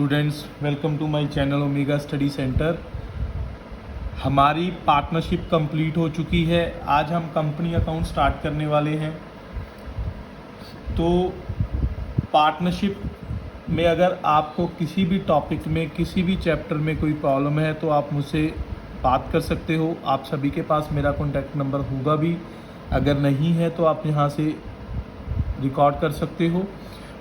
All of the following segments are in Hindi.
Students, welcome to my channel Omega Study Centre. हमारी पार्टनरशिप कंप्लीट हो चुकी है। आज हम कंपनी अकाउंट स्टार्ट करने वाले हैं। तो पार्टनरशिप में अगर आपको किसी भी टॉपिक में, किसी भी चैप्टर में कोई प्रॉब्लम है तो आप मुझसे बात कर सकते हो। आप सभी के पास मेरा कॉन्टैक्ट नंबर होगा भी, अगर नहीं है तो आप यहाँ से रिकॉर्ड कर सकते हो।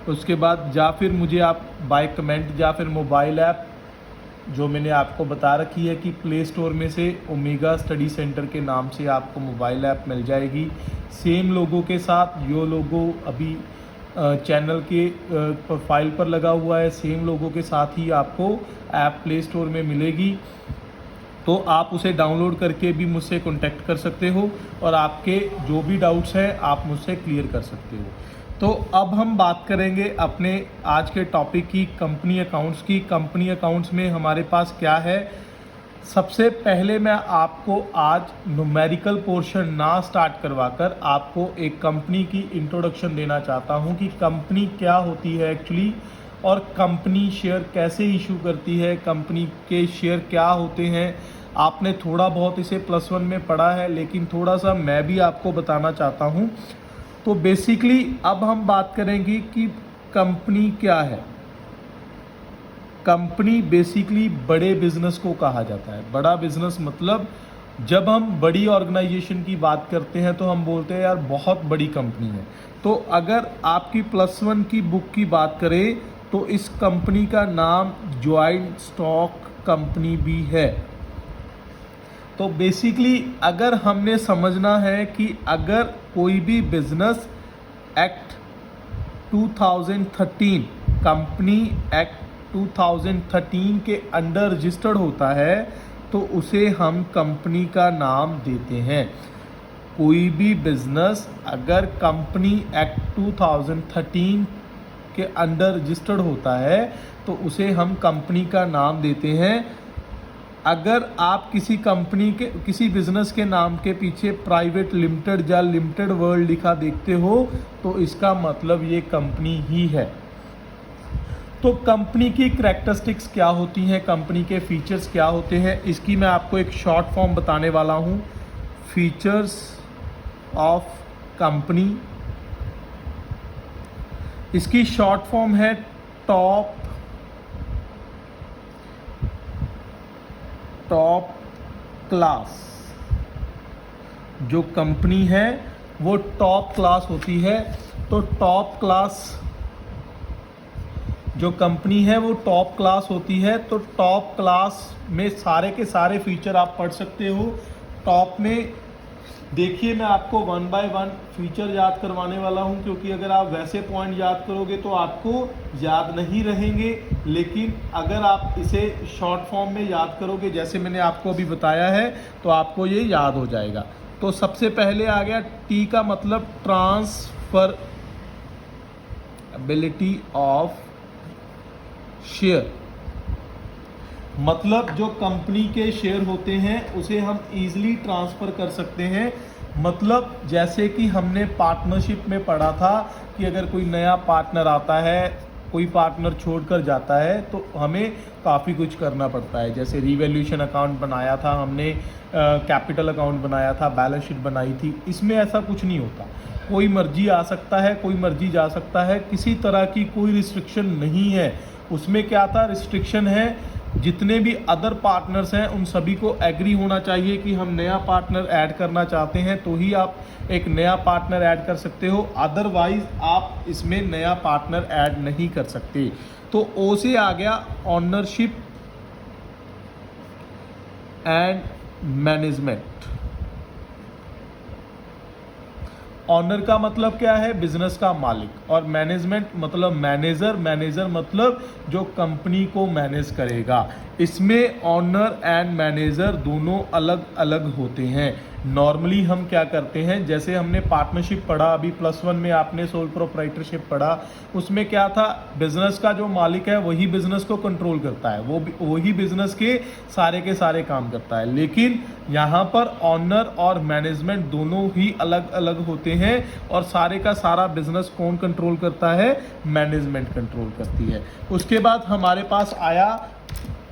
उसके बाद या फिर मुझे आप बाय कमेंट या फिर मोबाइल ऐप जो मैंने आपको बता रखी है कि प्ले स्टोर में से ओमेगा स्टडी सेंटर के नाम से आपको मोबाइल ऐप मिल जाएगी। सेम लोगों के साथ, जो लोगो अभी चैनल के प्रोफाइल पर लगा हुआ है, सेम लोगों के साथ ही आपको ऐप प्ले स्टोर में मिलेगी। तो आप उसे डाउनलोड करके भी मुझसे कांटेक्ट कर सकते हो और आपके जो भी डाउट्स हैं आप मुझसे क्लियर कर सकते हो। तो अब हम बात करेंगे अपने आज के टॉपिक की, कंपनी अकाउंट्स की। कंपनी अकाउंट्स में हमारे पास क्या है। सबसे पहले मैं आपको आज न्यूमेरिकल पोर्शन ना स्टार्ट करवाकर आपको एक कंपनी की इंट्रोडक्शन देना चाहता हूं कि कंपनी क्या होती है एक्चुअली, और कंपनी शेयर कैसे इशू करती है, कंपनी के शेयर क्या होते हैं। आपने थोड़ा बहुत इसे +1 में पढ़ा है, लेकिन थोड़ा सा मैं भी आपको बताना चाहता हूं। तो बेसिकली अब हम बात करेंगे कि कंपनी क्या है। कंपनी बेसिकली बड़े बिजनेस को कहा जाता है। बड़ा बिजनेस मतलब जब हम बड़ी ऑर्गेनाइजेशन की बात करते हैं तो हम बोलते हैं यार बहुत बड़ी कंपनी है। तो अगर आपकी +1 की बुक की बात करें तो इस कंपनी का नाम जॉइंट स्टॉक कंपनी भी है। तो बेसिकली अगर हमने समझना है कि अगर कोई भी बिजनेस एक्ट 2013, कंपनी एक्ट 2013 के अंडर रजिस्टर्ड होता है तो उसे हम कंपनी का नाम देते हैं। कोई भी बिजनेस अगर कंपनी एक्ट 2013 के अंडर रजिस्टर्ड होता है तो उसे हम कंपनी का नाम देते हैं। अगर आप किसी कंपनी के, किसी बिजनेस के नाम के पीछे प्राइवेट लिमिटेड या लिमिटेड वर्ल्ड लिखा देखते हो तो इसका मतलब ये कंपनी ही है। तो कंपनी की करैक्टरिस्टिक्स क्या होती हैं, कंपनी के फीचर्स क्या होते हैं, इसकी मैं आपको एक शॉर्ट फॉर्म बताने वाला हूँ। फीचर्स ऑफ कंपनी, इसकी शॉर्ट फॉर्म है टॉप क्लास। जो कंपनी है वो टॉप क्लास होती है। तो टॉप क्लास जो कंपनी है वो टॉप क्लास होती है। तो टॉप क्लास में सारे के सारे फीचर आप पढ़ सकते हो। टॉप में देखिए, मैं आपको 1 बाय 1 फीचर याद करवाने वाला हूं, क्योंकि अगर आप वैसे पॉइंट याद करोगे तो आपको याद नहीं रहेंगे, लेकिन अगर आप इसे शॉर्ट फॉर्म में याद करोगे जैसे मैंने आपको अभी बताया है तो आपको ये याद हो जाएगा। तो सबसे पहले आ गया टी का मतलब ट्रांसफर एबिलिटी ऑफ शेयर। मतलब जो कंपनी के शेयर होते हैं उसे हम इजीली ट्रांसफ़र कर सकते हैं। मतलब जैसे कि हमने पार्टनरशिप में पढ़ा था कि अगर कोई नया पार्टनर आता है, कोई पार्टनर छोड़कर जाता है तो हमें काफ़ी कुछ करना पड़ता है। जैसे रिवैल्यूएशन अकाउंट बनाया था हमने, कैपिटल अकाउंट बनाया था, बैलेंस शीट बनाई थी। इसमें ऐसा कुछ नहीं होता, कोई मर्जी आ सकता है, कोई मर्जी जा सकता है, किसी तरह की कोई रिस्ट्रिक्शन नहीं है। उसमें क्या था, रिस्ट्रिक्शन है जितने भी अदर पार्टनर्स हैं उन सभी को एग्री होना चाहिए कि हम नया पार्टनर ऐड करना चाहते हैं, तो ही आप एक नया पार्टनर ऐड कर सकते हो। अदरवाइज आप इसमें नया पार्टनर ऐड नहीं कर सकते। तो ओ से आ गया ऑनरशिप एंड मैनेजमेंट। ऑनर का मतलब क्या है, बिजनेस का मालिक, और मैनेजमेंट मतलब मैनेजर। मैनेजर मतलब जो कंपनी को मैनेज करेगा। इसमें ऑनर एंड मैनेजर दोनों अलग अलग होते हैं। नॉर्मली हम क्या करते हैं, जैसे हमने पार्टनरशिप पढ़ा अभी +1 में, आपने सोल प्रोप्राइटरशिप पढ़ा, उसमें क्या था, बिजनेस का जो मालिक है वही बिजनेस को कंट्रोल करता है, वही बिजनेस के सारे काम करता है। लेकिन यहाँ पर ऑनर और मैनेजमेंट दोनों ही अलग अलग होते हैं और सारे का सारा बिजनेस कौन कंट्रोल करता है, मैनेजमेंट कंट्रोल करती है। उसके बाद हमारे पास आया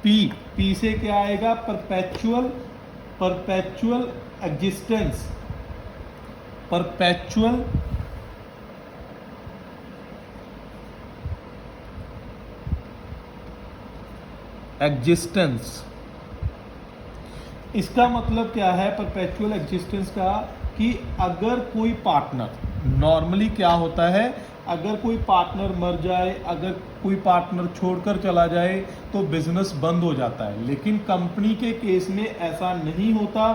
पी से क्या आएगा, परपेचुअल एग्जिस्टेंस, परपेचुअल एग्जिस्टेंस। इसका मतलब क्या है परपेचुअल एग्जिस्टेंस का, कि अगर कोई पार्टनर, नॉर्मली क्या होता है, अगर कोई पार्टनर मर जाए, अगर कोई पार्टनर छोड़कर चला जाए तो बिजनेस बंद हो जाता है। लेकिन कंपनी के केस में ऐसा नहीं होता।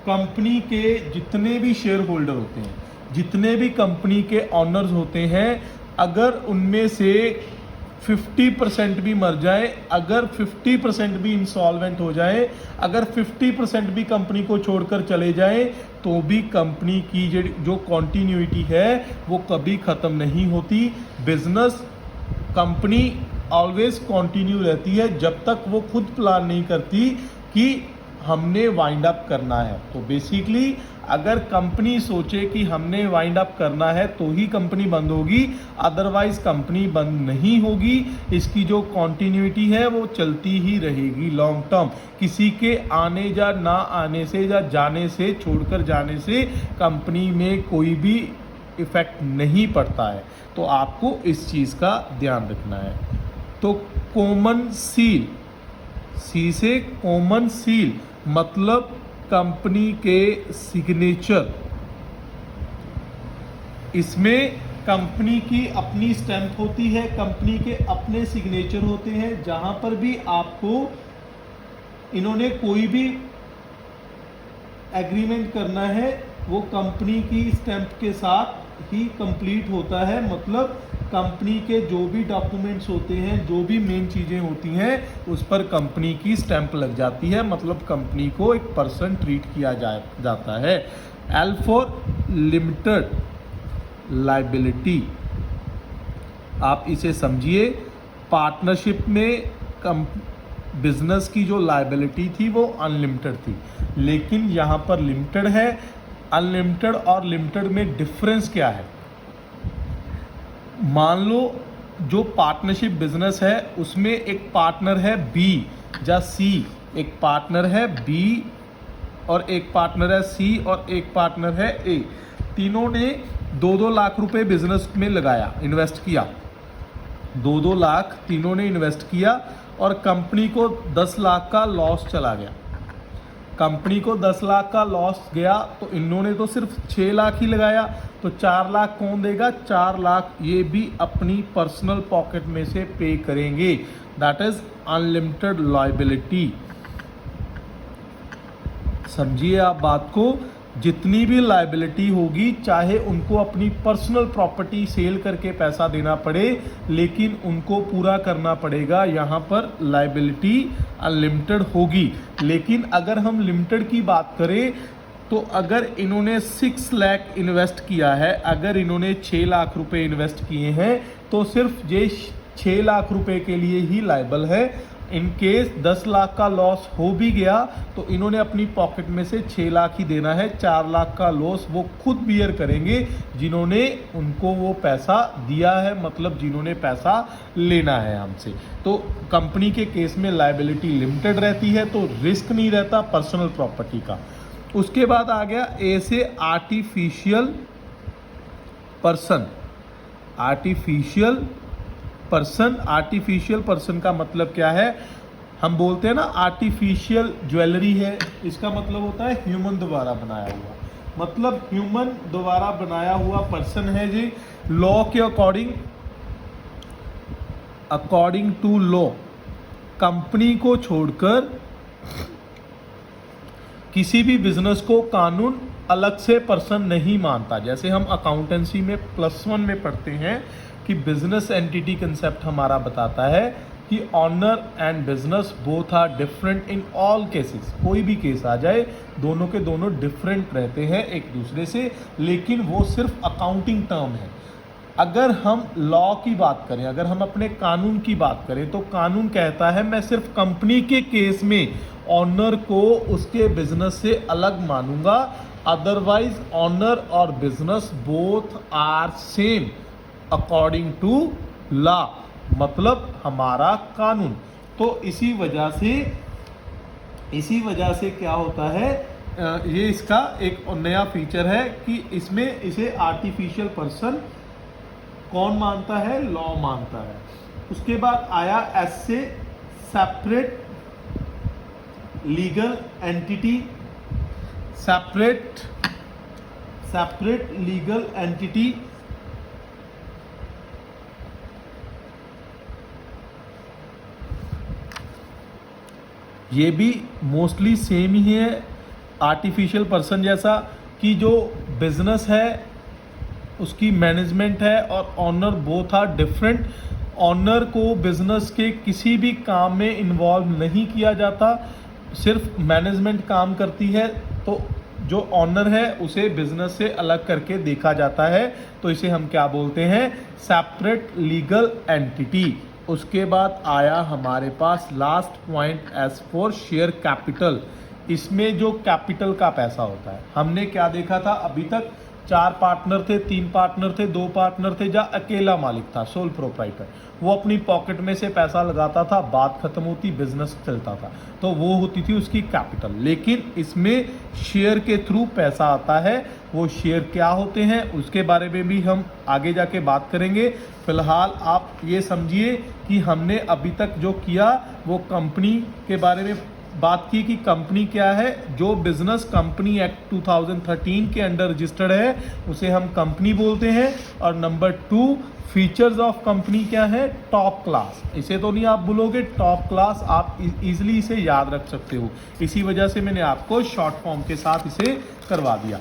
कंपनी के जितने भी शेयर होल्डर होते हैं, जितने भी कंपनी के ऑनर्स होते हैं, अगर उनमें से 50% भी मर जाए, अगर 50% भी इंसॉल्वेंट हो जाए, अगर 50% भी कंपनी को छोड़कर चले जाए, तो भी कंपनी की जो कॉन्टिन्यूटी है वो कभी ख़त्म नहीं होती। बिजनेस कंपनी ऑलवेज कॉन्टिन्यू रहती है जब तक वो खुद प्लान नहीं करती कि हमने वाइंड अप करना है। तो बेसिकली अगर कंपनी सोचे कि हमने वाइंड अप करना है तो ही कंपनी बंद होगी, अदरवाइज कंपनी बंद नहीं होगी। इसकी जो कॉन्टिन्यूटी है वो चलती ही रहेगी लॉन्ग टर्म। किसी के आने या ना आने से या जाने से, छोड़कर जाने से कंपनी में कोई भी इफेक्ट नहीं पड़ता है। तो आपको इस चीज़ का ध्यान रखना है। तो कॉमन सील, सी से कॉमन सील मतलब कंपनी के सिग्नेचर। इसमें कंपनी की अपनी स्टैंप होती है, कंपनी के अपने सिग्नेचर होते हैं। जहां पर भी आपको इन्होंने कोई भी एग्रीमेंट करना है वो कंपनी की स्टैंप के साथ ही कंप्लीट होता है। मतलब कंपनी के जो भी डॉक्यूमेंट्स होते हैं, जो भी मेन चीज़ें होती हैं, उस पर कंपनी की स्टैंप लग जाती है। मतलब कंपनी को एक पर्सन ट्रीट किया जाता है। एल फॉर लिमिटेड लायबिलिटी, आप इसे समझिए। पार्टनरशिप में बिजनेस की जो लायबिलिटी थी वो अनलिमिटेड थी, लेकिन यहाँ पर लिमिटेड है। अनलिमिटेड और लिमिटेड में डिफरेंस क्या है? मान लो जो पार्टनरशिप बिजनेस है उसमें एक पार्टनर है बी या सी, एक पार्टनर है बी और एक पार्टनर है सी और एक पार्टनर है ए। तीनों ने 2-2 लाख रुपए बिजनेस में लगाया, इन्वेस्ट किया। 2-2 लाख तीनों ने इन्वेस्ट किया और कंपनी को 10 लाख का लॉस चला गया। कंपनी को 10 लाख का लॉस गया तो इन्होंने तो सिर्फ 6 लाख ही लगाया, तो 4 लाख कौन देगा? 4 लाख ये भी अपनी पर्सनल पॉकेट में से पे करेंगे। That is unlimited liability. समझिए आप बात को। जितनी भी लायबिलिटी होगी, चाहे उनको अपनी पर्सनल प्रॉपर्टी सेल करके पैसा देना पड़े, लेकिन उनको पूरा करना पड़ेगा। यहाँ पर लायबिलिटी अनलिमिटेड होगी। लेकिन अगर हम लिमिटेड की बात करें तो अगर इन्होंने 6 लाख इन्वेस्ट किया है, अगर इन्होंने 6 लाख रुपए इन्वेस्ट किए हैं, तो सिर्फ ये 6 लाख रुपए के लिए ही लायबल है। इन केस 10 लाख का लॉस हो भी गया तो इन्होंने अपनी पॉकेट में से 6 लाख ही देना है। 4 लाख का लॉस वो खुद बियर करेंगे जिन्होंने उनको वो पैसा दिया है, मतलब जिन्होंने पैसा लेना है हमसे। तो कंपनी के केस में लायबिलिटी लिमिटेड रहती है, तो रिस्क नहीं रहता पर्सनल प्रॉपर्टी का। उसके बाद आ गया ए से artificial person. Artificial person, artificial person का मतलब क्या है? हम बोलते हैं ना आर्टिफिशियल ज्वेलरी है, इसका मतलब होता है ह्यूमन द्वारा बनाया हुआ। मतलब ह्यूमन द्वारा बनाया हुआ पर्सन है जी। लॉ के अकॉर्डिंग टू लॉ कंपनी को छोड़कर किसी भी बिजनेस को कानून अलग से पर्सन नहीं मानता। जैसे हम अकाउंटेंसी में +1 में पढ़ते हैं कि बिजनेस एंटिटी कंसेप्ट हमारा बताता है कि owner and business both are different in all cases. कोई भी केस आ जाए दोनों के दोनों डिफरेंट रहते हैं एक दूसरे से, लेकिन वो सिर्फ अकाउंटिंग टर्म है। अगर हम लॉ की बात करें, अगर हम अपने कानून की बात करें, तो कानून कहता है मैं सिर्फ कंपनी के केस में ऑनर को उसके बिजनेस से अलग मानूंगा, अदरवाइज ऑनर और business both are same according to law, मतलब हमारा कानून। तो इसी वजह से क्या होता है, ये इसका एक नया फीचर है कि इसमें इसे आर्टिफिशियल पर्सन कौन मानता है, लॉ मानता है। उसके बाद आया एस से separate legal entity, separate legal entity. ये भी मोस्टली सेम ही है आर्टिफिशियल पर्सन जैसा, कि जो बिजनेस है उसकी मैनेजमेंट है और owner both are different. Owner को बिजनेस के किसी भी काम में इन्वॉल्व नहीं किया जाता, सिर्फ मैनेजमेंट काम करती है। तो जो ऑनर है उसे बिजनेस से अलग करके देखा जाता है, तो इसे हम क्या बोलते हैं, सेपरेट लीगल एंटिटी। उसके बाद आया हमारे पास last point as for share capital. इसमें जो कैपिटल का पैसा होता है, हमने क्या देखा था अभी तक, 4 पार्टनर थे, 3 पार्टनर थे, 2 पार्टनर थे, जहाँ अकेला मालिक था, सोल प्रोप्राइटर, वो अपनी पॉकेट में से पैसा लगाता था, बात खत्म होती, बिजनेस चलता था, तो वो होती थी उसकी कैपिटल। लेकिन इसमें शेयर के थ्रू पैसा आता है। वो शेयर क्या होते हैं उसके बारे में भी हम आगे जाके बात करेंगे। फिलहाल आप ये समझिए कि हमने अभी तक जो किया वो कंपनी के बारे में बात की कि कंपनी क्या है। जो बिजनेस कंपनी एक्ट 2013 के अंडर रजिस्टर्ड है उसे हम कंपनी बोलते हैं। और नंबर 2 फीचर्स ऑफ कंपनी क्या है, टॉप क्लास। इसे तो नहीं आप भूलोगे, टॉप क्लास आप इजीली इसे याद रख सकते हो, इसी वजह से मैंने आपको शॉर्ट फॉर्म के साथ इसे करवा दिया।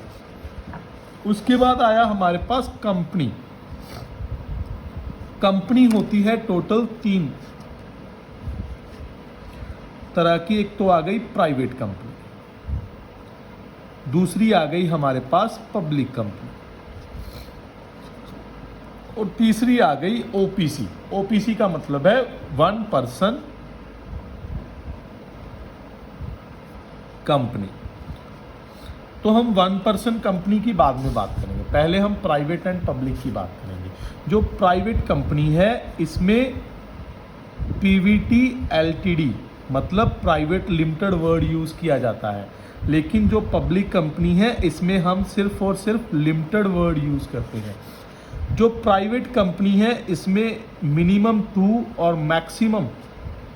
उसके बाद आया हमारे पास कंपनी। कंपनी होती है टोटल 3 तरह की। एक तो आ गई प्राइवेट कंपनी, दूसरी आ गई हमारे पास पब्लिक कंपनी, और तीसरी आ गई ओपीसी। ओपीसी का मतलब है 1 पर्सन कंपनी। तो हम 1 पर्सन कंपनी की बाद में बात करेंगे, पहले हम प्राइवेट एंड पब्लिक की बात करेंगे। जो प्राइवेट कंपनी है इसमें पीवीटी एलटीडी मतलब प्राइवेट लिमिटेड वर्ड यूज़ किया जाता है, लेकिन जो पब्लिक कंपनी है इसमें हम सिर्फ और सिर्फ लिमिटेड वर्ड यूज़ करते हैं। जो प्राइवेट कंपनी है इसमें मिनिमम 2 और मैक्सिमम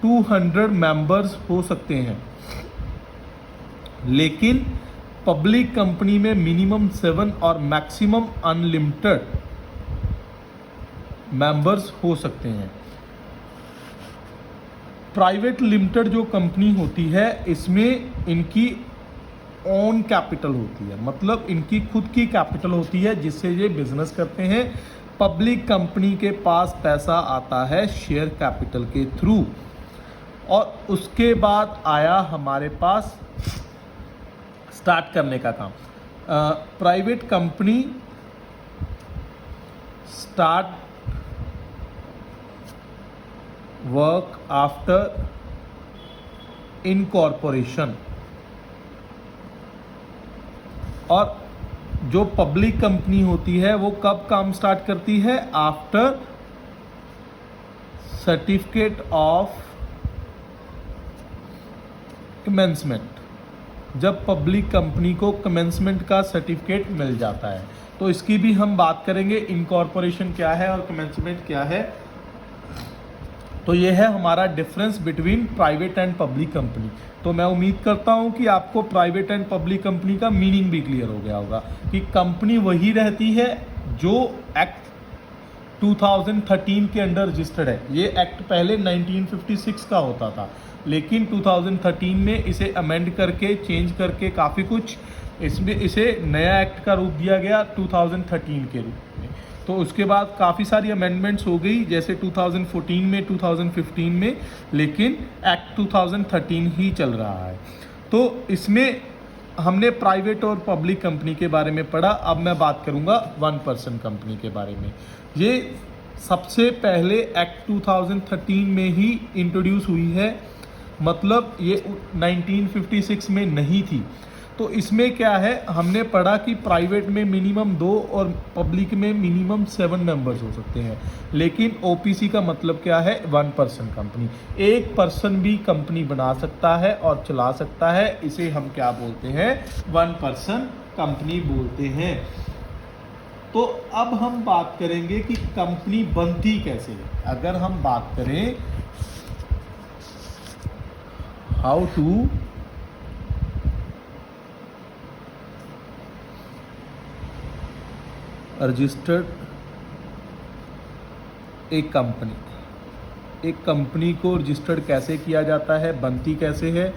200 मेंबर्स हो सकते हैं, लेकिन पब्लिक कंपनी में मिनिमम 7 और मैक्सिमम अनलिमिटेड मेंबर्स हो सकते हैं। प्राइवेट लिमिटेड जो कंपनी होती है इसमें इनकी ओन कैपिटल होती है, मतलब इनकी खुद की कैपिटल होती है जिससे ये बिजनेस करते हैं। पब्लिक कंपनी के पास पैसा आता है शेयर कैपिटल के थ्रू। और उसके बाद आया हमारे पास स्टार्ट करने का काम। Private company start work after incorporation, और जो पब्लिक कंपनी होती है वो कब काम स्टार्ट करती है, आफ्टर सर्टिफिकेट ऑफ कमेंसमेंट। जब पब्लिक कंपनी को कमेंसमेंट का सर्टिफिकेट मिल जाता है, तो इसकी भी हम बात करेंगे, इनकॉर्पोरेशन क्या है और कमेंसमेंट क्या है। तो ये है हमारा difference between private and public company. तो मैं उम्मीद करता हूँ कि आपको प्राइवेट एंड पब्लिक कंपनी का मीनिंग भी क्लियर हो गया होगा कि कंपनी वही रहती है जो एक्ट 2013 के अंडर रजिस्टर्ड है। ये एक्ट पहले 1956 का होता था, लेकिन 2013 में इसे अमेंड करके चेंज करके काफ़ी कुछ इसमें इसे नया एक्ट का रूप दिया गया 2013 के रूप में। तो उसके बाद काफ़ी सारी अमेंडमेंट्स हो गई, जैसे 2014 में, 2015 में, लेकिन एक्ट 2013 ही चल रहा है। तो इसमें हमने प्राइवेट और पब्लिक कंपनी के बारे में पढ़ा। अब मैं बात करूंगा 1% कंपनी के बारे में। ये सबसे पहले एक्ट 2013 में ही इंट्रोड्यूस हुई है, मतलब ये 1956 में नहीं थी। तो इसमें क्या है, हमने पढ़ा कि प्राइवेट में मिनिमम 2 और पब्लिक में मिनिमम 7 मेंबर्स हो सकते हैं, लेकिन ओपीसी का मतलब क्या है, 1% कंपनी। एक पर्सन भी कंपनी बना सकता है और चला सकता है, इसे हम क्या बोलते हैं, 1% कंपनी बोलते हैं। तो अब हम बात करेंगे कि कंपनी बनती कैसे है। अगर हम बात करें हाउ टू रजिस्टर्ड एक कंपनी को रजिस्टर्ड कैसे किया जाता है, बनती कैसे है।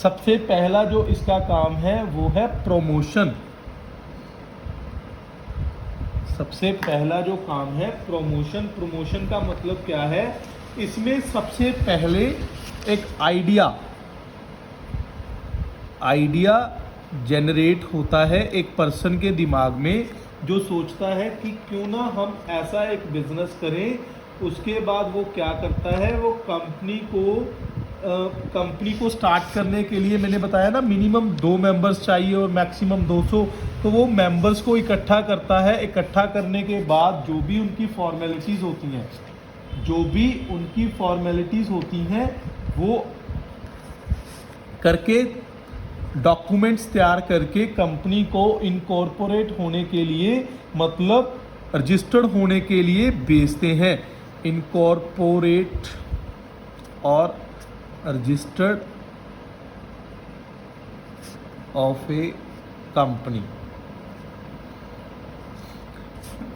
सबसे पहला जो इसका काम है वो है प्रमोशन। सबसे पहला जो काम है प्रमोशन। प्रमोशन का मतलब क्या है, इसमें सबसे पहले एक आइडिया जनरेट होता है एक पर्सन के दिमाग में, जो सोचता है कि क्यों ना हम ऐसा एक बिजनेस करें। उसके बाद वो क्या करता है, वो कंपनी को स्टार्ट करने के लिए, मैंने बताया ना मिनिमम 2 मेंबर्स चाहिए और मैक्सिमम 200, तो वो मेंबर्स को इकट्ठा करता है। इकट्ठा करने के बाद जो भी उनकी फॉर्मेलिटीज़ होती हैं वो करके, डॉक्यूमेंट्स तैयार करके कंपनी को इनकॉर्पोरेट होने के लिए, मतलब रजिस्टर्ड होने के लिए भेजते हैं। इनकॉर्पोरेट और रजिस्टर्ड ऑफ ए कंपनी।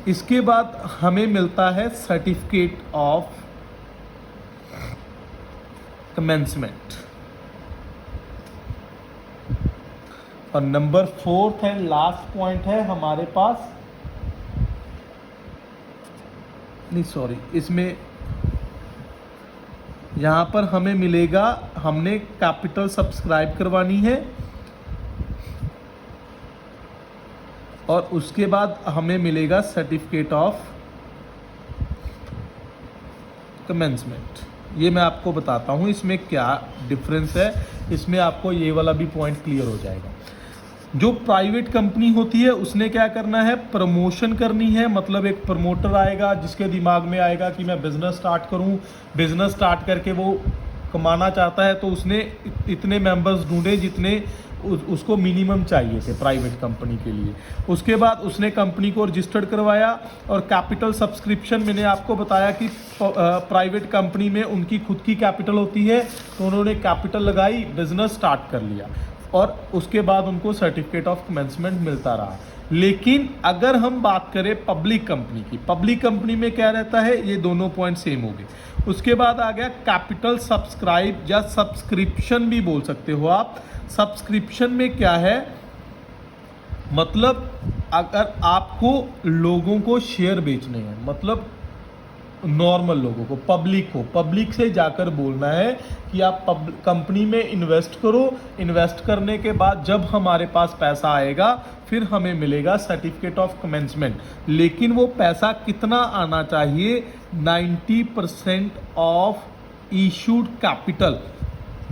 इसके बाद हमें मिलता है सर्टिफिकेट ऑफ कमेंसमेंट। और नंबर 4 एंड लास्ट पॉइंट है हमारे पास, इसमें यहाँ पर हमें मिलेगा, हमने कैपिटल सब्सक्राइब करवानी है और उसके बाद हमें मिलेगा सर्टिफिकेट ऑफ कमेंसमेंट। ये मैं आपको बताता हूँ इसमें क्या डिफरेंस है, इसमें आपको ये वाला भी पॉइंट क्लियर हो जाएगा। जो प्राइवेट कंपनी होती है उसने क्या करना है, प्रमोशन करनी है। मतलब एक प्रमोटर आएगा जिसके दिमाग में आएगा कि मैं बिजनेस स्टार्ट करूं, बिजनेस स्टार्ट करके वो कमाना चाहता है, तो उसने इतने मेंबर्स ढूंढे जितने उसको मिनिमम चाहिए थे प्राइवेट कंपनी के लिए। उसके बाद उसने कंपनी को रजिस्टर्ड करवाया और कैपिटल सब्सक्रिप्शन, मैंने आपको बताया कि प्राइवेट कंपनी में उनकी खुद की कैपिटल होती है, तो उन्होंने कैपिटल लगाई, बिजनेस स्टार्ट कर लिया और उसके बाद उनको सर्टिफिकेट ऑफ कमेंसमेंट मिलता रहा। लेकिन अगर हम बात करें पब्लिक कंपनी की, पब्लिक कंपनी में क्या रहता है, ये दोनों पॉइंट सेम हो गए। उसके बाद आ गया कैपिटल सब्सक्राइब या सब्सक्रिप्शन भी बोल सकते हो आप। सब्सक्रिप्शन में क्या है, मतलब अगर आपको लोगों को शेयर बेचने हैं, मतलब नॉर्मल लोगों को, पब्लिक से जाकर बोलना है कि आप कंपनी में इन्वेस्ट करो, इन्वेस्ट करने के बाद जब हमारे पास पैसा आएगा फिर हमें मिलेगा सर्टिफिकेट ऑफ कमेंसमेंट। लेकिन वो पैसा कितना आना चाहिए, 90% ऑफ इशूड कैपिटल।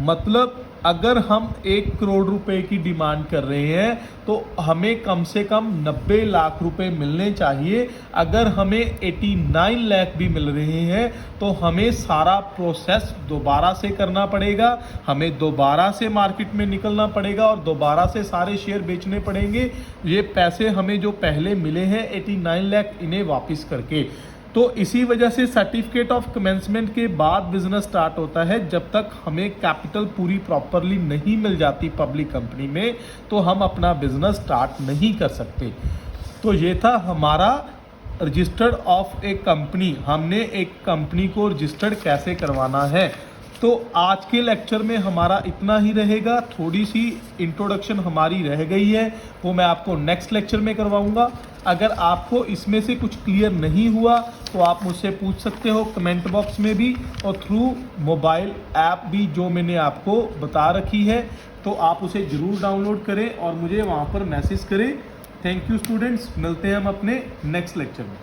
मतलब अगर हम 1 करोड़ रुपए की डिमांड कर रहे हैं तो हमें कम से कम 90 लाख रुपए मिलने चाहिए। अगर हमें 89 लाख भी मिल रहे हैं तो हमें सारा प्रोसेस दोबारा से करना पड़ेगा, हमें दोबारा से मार्केट में निकलना पड़ेगा और दोबारा से सारे शेयर बेचने पड़ेंगे। ये पैसे हमें जो पहले मिले हैं 89 लाख, इन्हें वापस करके। तो इसी वजह से सर्टिफिकेट ऑफ कमेंसमेंट के बाद बिजनेस स्टार्ट होता है। जब तक हमें कैपिटल पूरी प्रॉपरली नहीं मिल जाती पब्लिक कंपनी में तो हम अपना बिजनेस स्टार्ट नहीं कर सकते। तो ये था हमारा रजिस्टर्ड ऑफ ए कंपनी। हमने एक कंपनी को रजिस्टर्ड कैसे करवाना है। तो आज के लेक्चर में हमारा इतना ही रहेगा। थोड़ी सी इंट्रोडक्शन हमारी रह गई है, वो मैं आपको नेक्स्ट लेक्चर में करवाऊंगा। अगर आपको इसमें से कुछ क्लियर नहीं हुआ तो आप मुझसे पूछ सकते हो कमेंट बॉक्स में भी, और थ्रू मोबाइल ऐप भी जो मैंने आपको बता रखी है, तो आप उसे ज़रूर डाउनलोड करें और मुझे वहाँ पर मैसेज करें। थैंक यू स्टूडेंट्स, मिलते हैं हम अपने नेक्स्ट लेक्चर में।